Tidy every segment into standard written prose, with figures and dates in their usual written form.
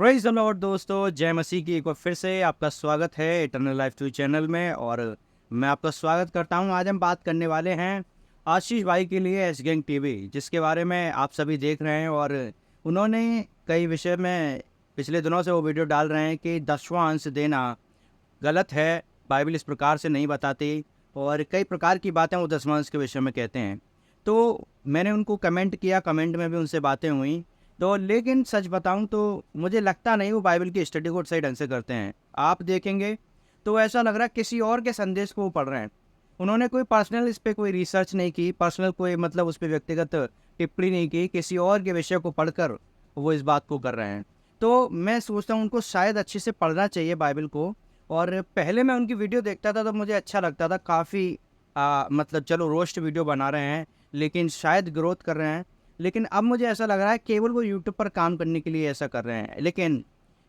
Praise the Lord दोस्तों, जय मसीह की एक बार फिर से आपका स्वागत है इटर्नल लाइफ टू चैनल में। और मैं आपका स्वागत करता हूं। आज हम बात करने वाले हैं आशीष भाई के लिए एस गैंग टीवी, जिसके बारे में आप सभी देख रहे हैं। और उन्होंने कई विषय में पिछले दिनों से वो वीडियो डाल रहे हैं कि 10वां अंश देना गलत है, बाइबल इस प्रकार से नहीं बताती, और कई प्रकार की बातें वो 10वां अंश के विषय में कहते हैं। तो मैंने उनको कमेंट किया, कमेंट में भी उनसे बातें हुई। तो लेकिन सच बताऊं तो मुझे लगता नहीं वो बाइबल की स्टडी को सही ढंग से करते हैं। आप देखेंगे तो ऐसा लग रहा है किसी और के संदेश को वो पढ़ रहे हैं। उन्होंने कोई पर्सनल इस पे कोई रिसर्च नहीं की, पर्सनल कोई मतलब उस पे व्यक्तिगत टिप्पणी नहीं की, किसी और के विषय को पढ़कर वो इस बात को कर रहे हैं। तो मैं सोचता हूँ उनको शायद अच्छे से पढ़ना चाहिए बाइबल को। और पहले मैं उनकी वीडियो देखता था तो मुझे अच्छा लगता था, काफ़ी मतलब चलो रोस्ट वीडियो बना रहे हैं, लेकिन शायद ग्रोथ कर रहे हैं। लेकिन अब मुझे ऐसा लग रहा है केवल वो यूट्यूब पर काम करने के लिए ऐसा कर रहे हैं। लेकिन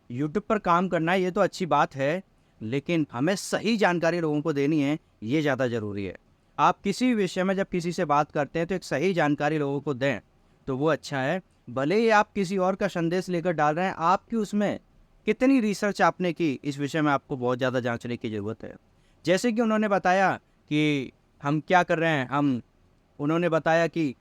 यूट्यूब पर काम करना ये तो अच्छी बात है, लेकिन हमें सही जानकारी लोगों को देनी है, ये ज़्यादा ज़रूरी है। आप किसी भी विषय में जब किसी से बात करते हैं तो एक सही जानकारी लोगों को दें, तो वो अच्छा है। भले ही आप किसी और का संदेश लेकर डाल रहे हैं, आपकी उसमें कितनी रिसर्च आपने की, इस विषय में आपको बहुत ज़्यादा जांचने की ज़रूरत है। जैसे कि उन्होंने बताया कि हम क्या कर रहे हैं, उन्होंने बताया कि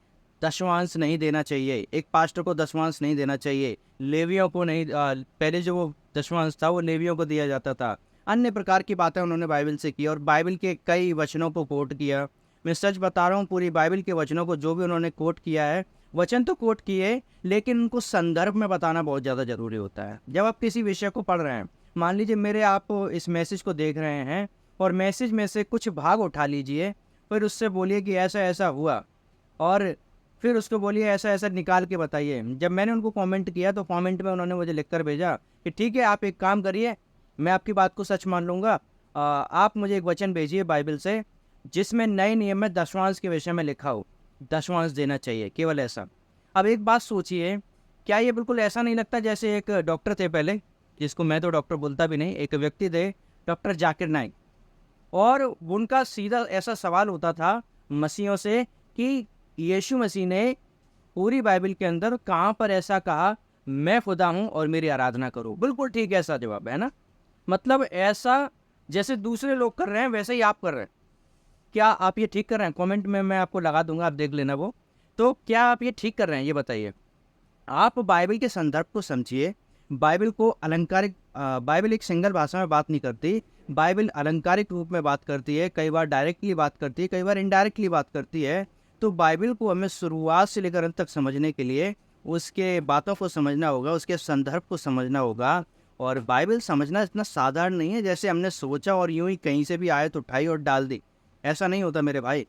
दशमांश नहीं देना चाहिए, एक पास्टर को दशमांश नहीं देना चाहिए, लेवियों को नहीं, पहले जो वो दशमांश था वो लेवियों को दिया जाता था। अन्य प्रकार की बातें उन्होंने बाइबल से की और बाइबल के कई वचनों को कोट किया। मैं सच बता रहा हूँ, पूरी बाइबल के वचनों को जो भी उन्होंने कोट किया है, वचन तो कोट किए, लेकिन उनको संदर्भ में बताना बहुत ज़्यादा ज़रूरी होता है। जब आप किसी विषय को पढ़ रहे हैं, मान लीजिए मेरे आप इस मैसेज को देख रहे हैं और मैसेज में से कुछ भाग उठा लीजिए, फिर उससे बोलिए कि ऐसा ऐसा हुआ, और फिर उसको बोलिए ऐसा ऐसा निकाल के बताइए। जब मैंने उनको कमेंट किया तो कमेंट में उन्होंने मुझे लिख कर भेजा कि ठीक है, आप एक काम करिए, मैं आपकी बात को सच मान लूँगा। आप मुझे एक वचन भेजिए बाइबल से जिसमें नए नियम में दशमांश के विषय में लिखा हो, दशमांश देना चाहिए, केवल ऐसा। अब एक बात सोचिए, क्या ये बिल्कुल ऐसा नहीं लगता जैसे एक डॉक्टर थे पहले, जिसको मैं तो डॉक्टर बोलता भी नहीं, एक व्यक्ति थे डॉक्टर जाकिर नाइक, और उनका सीधा ऐसा सवाल होता था मसीहों से कि यीशु मसीह ने पूरी बाइबल के अंदर कहाँ पर ऐसा कहा मैं खुदा हूँ और मेरी आराधना करो। बिल्कुल ठीक है, ऐसा जवाब है ना। मतलब ऐसा जैसे दूसरे लोग कर रहे हैं वैसे ही आप कर रहे हैं। क्या आप ये ठीक कर रहे हैं? कमेंट में मैं आपको लगा दूंगा, आप देख लेना वो। तो क्या आप ये ठीक कर रहे हैं, ये बताइए। आप बाइबल के संदर्भ को समझिए। बाइबल को अलंकारिक बाइबल एक सिंगल भाषा में बात नहीं करती। बाइबल अलंकारिक रूप में बात करती है, कई बार डायरेक्टली बात करती है, कई बार इनडायरेक्टली बात करती है। तो बाइबल को हमें शुरुआत से लेकर अंत तक समझने के लिए उसके बातों को समझना होगा, उसके संदर्भ को समझना होगा। और बाइबल समझना इतना साधारण नहीं है जैसे हमने सोचा और यूं ही कहीं से भी आयत उठाई और डाल दी। ऐसा नहीं होता मेरे भाई।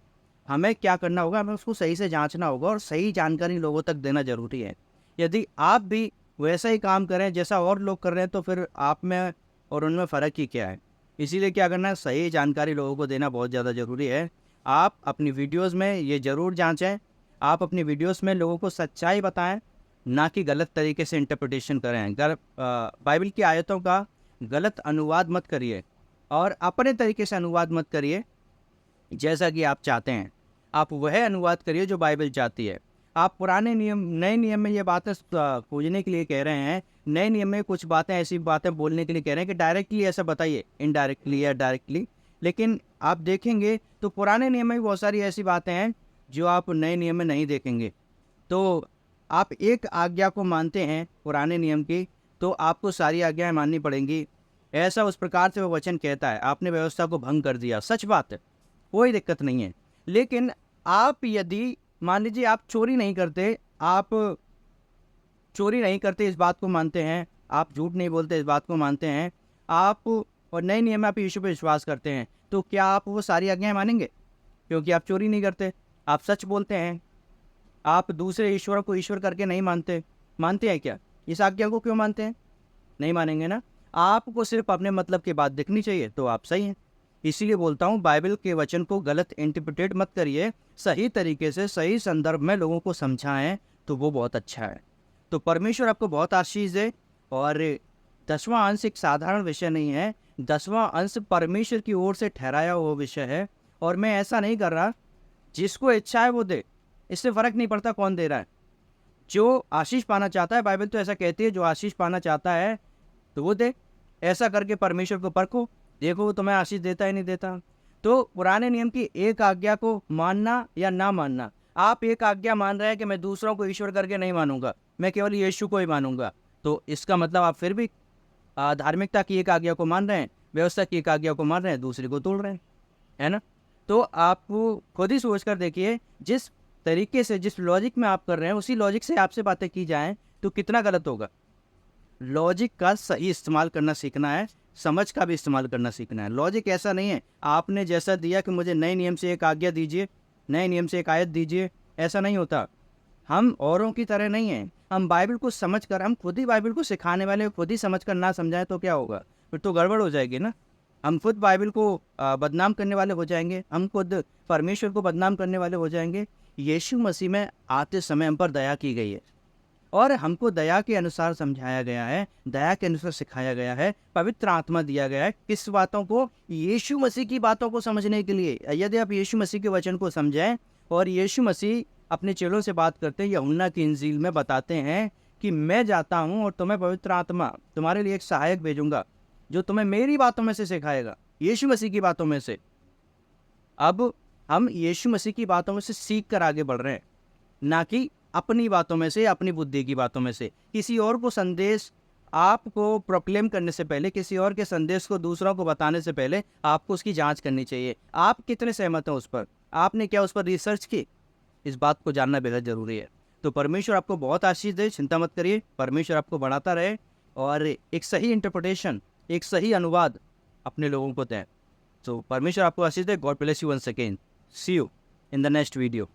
हमें क्या करना होगा, हमें उसको सही से जांचना होगा और सही जानकारी लोगों तक देना जरूरी है। यदि आप भी वैसा ही काम करें जैसा और लोग कर रहे हैं, तो फिर आप में और उनमें फ़र्क ही क्या है। इसीलिए क्या करना है, सही जानकारी लोगों को देना बहुत ज़्यादा ज़रूरी है। आप अपनी वीडियोस में ये ज़रूर जांचें, आप अपनी वीडियोस में लोगों को सच्चाई बताएं, ना कि गलत तरीके से इंटरप्रिटेशन करें। बाइबल की आयतों का गलत अनुवाद मत करिए और अपने तरीके से अनुवाद मत करिए जैसा कि आप चाहते हैं। आप वह अनुवाद करिए जो बाइबल चाहती है। आप पुराने नियम नए नियम में ये बातें खोजने के लिए कह रहे हैं, नए नियम में कुछ बातें ऐसी बातें बोलने के लिए कह रहे हैं कि डायरेक्टली ऐसा बताइए, इनडायरेक्टली या डायरेक्टली। लेकिन आप देखेंगे तो पुराने नियम में भी बहुत सारी ऐसी बातें हैं जो आप नए नियम में नहीं देखेंगे। तो आप एक आज्ञा को मानते हैं पुराने नियम की, तो आपको सारी आज्ञाएं माननी पड़ेंगी, ऐसा उस प्रकार से वो वचन कहता है। आपने व्यवस्था को भंग कर दिया, सच बात है, कोई दिक्कत नहीं है। लेकिन आप यदि मान लीजिए आप चोरी नहीं करते, आप चोरी नहीं करते इस बात को मानते हैं, आप झूठ नहीं बोलते इस बात को मानते हैं, आप और नए नियम में आप यीशु पे विश्वास करते हैं, तो क्या आप वो सारी आज्ञाएं मानेंगे? क्योंकि आप चोरी नहीं करते, आप सच बोलते हैं, आप दूसरे ईश्वर को ईश्वर करके नहीं मानते। मानते हैं क्या? इस आज्ञा को क्यों मानते हैं? नहीं मानेंगे ना। आपको सिर्फ अपने मतलब की बात दिखनी चाहिए तो आप सही हैं। इसीलिए बोलता हूँ बाइबल के वचन को गलत इंटरप्रिटेट मत करिए, सही तरीके से सही संदर्भ में लोगों को समझाएं, तो वो बहुत अच्छा है। तो परमेश्वर आपको बहुत आशीष दे। और 10वां अंश एक साधारण विषय नहीं है, 10वां अंश परमेश्वर की ओर से ठहराया हुआ विषय है। और मैं ऐसा नहीं कर रहा, जिसको इच्छा है वो दे, इससे फर्क नहीं पड़ता कौन दे रहा है। जो आशीष पाना चाहता है, बाइबल तो ऐसा कहती है, जो आशीष पाना चाहता है तो वो दे। ऐसा करके परमेश्वर को परखो, देखो वो तुम्हें आशीष देता है नहीं देता। तो पुराने नियम की एक आज्ञा को मानना या ना मानना, आप एक आज्ञा मान रहे हैं कि मैं दूसरों को ईश्वर करके नहीं मानूंगा, मैं केवल यीशु को ही मानूंगा, तो इसका मतलब आप फिर भी धार्मिकता की एक आज्ञा को मान रहे हैं, व्यवस्था की एक आज्ञा को मान रहे हैं, दूसरी को तोड़ रहे हैं, है ना। तो आप खुद ही सोच कर देखिए, जिस तरीके से, जिस लॉजिक में आप कर रहे हैं, उसी लॉजिक से आपसे बातें की जाएं तो कितना गलत होगा। लॉजिक का सही इस्तेमाल करना सीखना है, समझ का भी इस्तेमाल करना सीखना है। लॉजिक ऐसा नहीं है आपने जैसा दिया कि मुझे नए नियम से एक आज्ञा दीजिए, नए नियम से एक आयत दीजिए, ऐसा नहीं होता। हम औरों की तरह नहीं हैं, हम बाइबल को समझ कर, हम खुद ही बाइबल को सिखाने वाले, खुद ही समझ कर ना समझाएं तो क्या होगा, फिर तो गड़बड़ हो जाएगी ना। हम खुद बाइबल को बदनाम करने वाले हो जाएंगे, हम खुद परमेश्वर को बदनाम करने वाले हो जाएंगे। यीशु मसीह में आते समय हम पर दया की गई है और हमको दया के अनुसार समझाया गया है, दया के अनुसार सिखाया गया है, पवित्र आत्मा दिया गया है। किस बातों को? यीशु मसीह की बातों को समझने के लिए। यदि आप यीशु मसीह के वचन को समझें, और यीशु मसीह अपने चेलों से बात करते हैं, यूहन्ना की इंजील में बताते हैं कि मैं जाता हूँ और तुम्हें पवित्र आत्मा, तुम्हारे लिए एक सहायक भेजूंगा जो तुम्हें मेरी बातों में से सिखाएगा, यीशु मसीह की बातों में से। अब हम यीशु मसीह की बातों में से सीख कर आगे बढ़ रहे हैं, ना कि अपनी बातों में से, अपनी बुद्धि की बातों में से। किसी और को संदेश आपको प्रोक्लेम करने से पहले, किसी और के संदेश को दूसरों को बताने से पहले आपको उसकी जांच करनी चाहिए। आप कितने सहमत हैं उस पर, आपने क्या उस पर रिसर्च की, इस बात को जानना बेहद जरूरी है। तो परमेश्वर आपको बहुत आशीष दे, चिंता मत करिए, परमेश्वर आपको बढ़ाता रहे और एक सही इंटरप्रिटेशन, एक सही अनुवाद अपने लोगों को दें। तो परमेश्वर आपको आशीष दे। God bless you once again. See you in the next video.